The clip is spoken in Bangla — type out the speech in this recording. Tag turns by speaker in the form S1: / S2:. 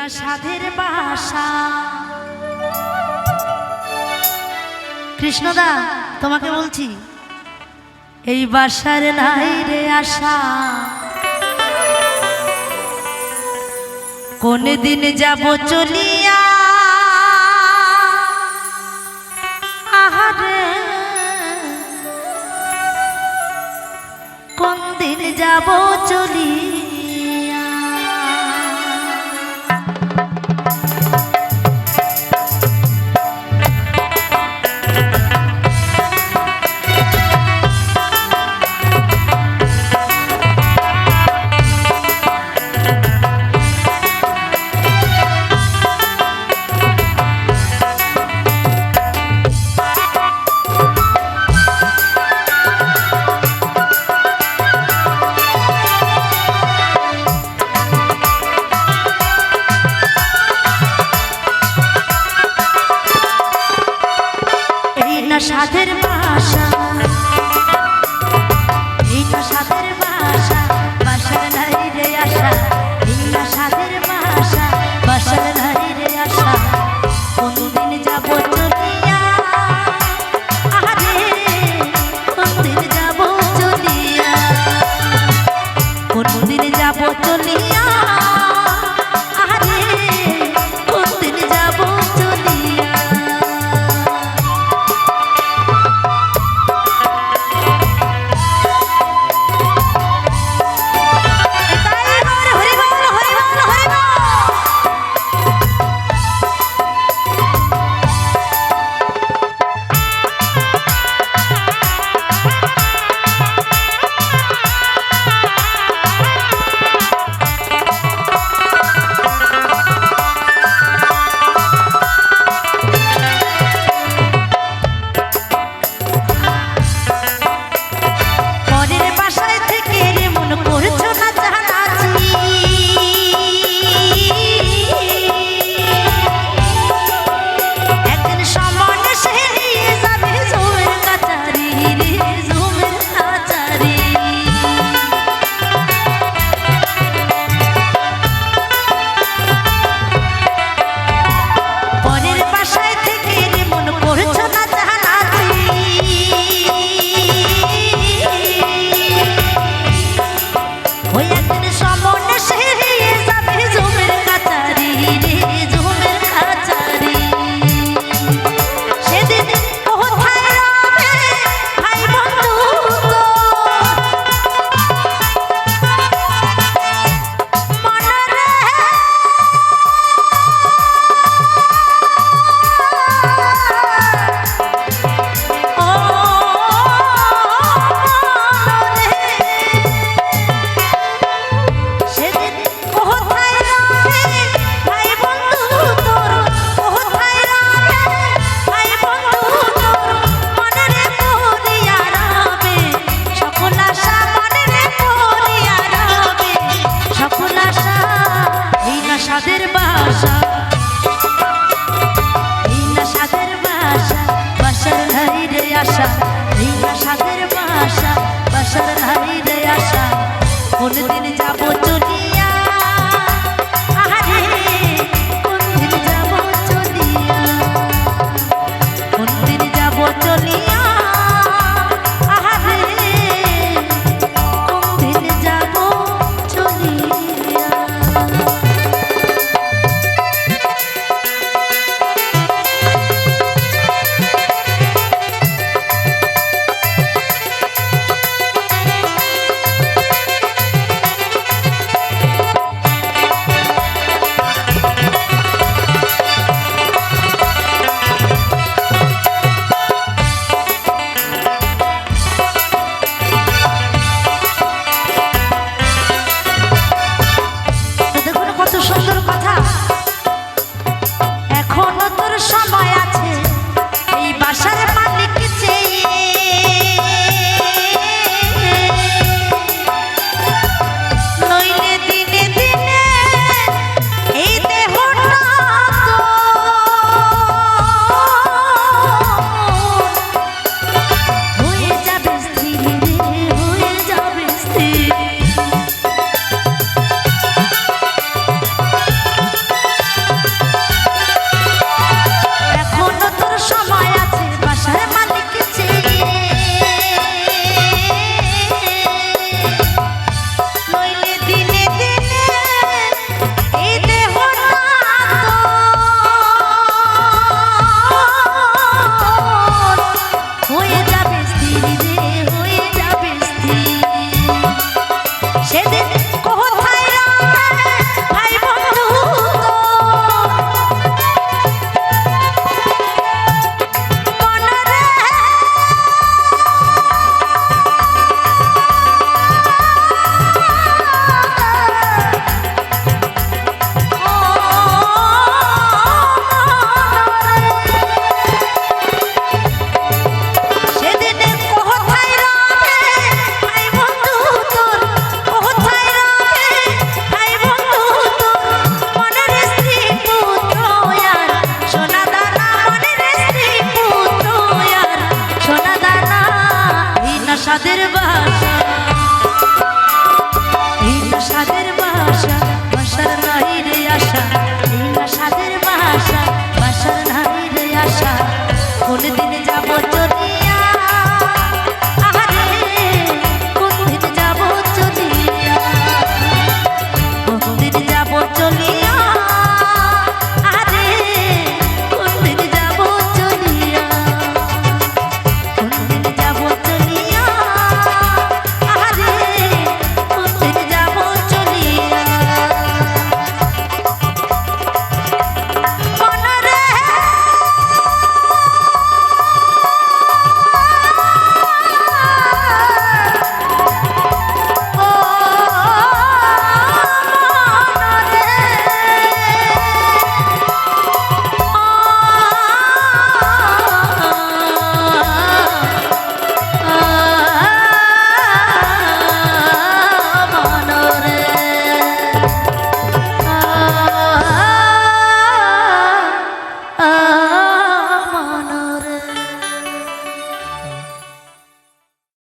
S1: না সাধের বাসা। কৃষ্ণদা তোমাকে বলছি, এই বাসার নাই রে আশা, কোন দিন যাব চলিয়া। আহারে কোন দিন যাব চলিয়া। সাধের বাসা, এই না সাধের বাসা, বাসার নাই রে আশা। এই না সাধের বাসা, বাসার নাই রে আশা, কোনদিন যাব চলিয়া। আরে কোনদিন যাব চলিয়া, কোনদিন যাব চলিয়া। আরে কোনদিন যাব চলিয়া। সাধের বাসা, এই না সাধের বাসা, বাসার নাই রে আশা। এই না সাধের বাসা, বাসার নাই রে আশা, কোনদিন যাব চলিয়া। আহারে কোনদিন যাব চলিয়া, কোনদিন যাব চলিয়া। আহারে কোনদিন যাব চলিয়া। রে হয়ে যাবে স্থির। সেদিন কোথায় রবে ভাই বন্ধু সাদের বাসা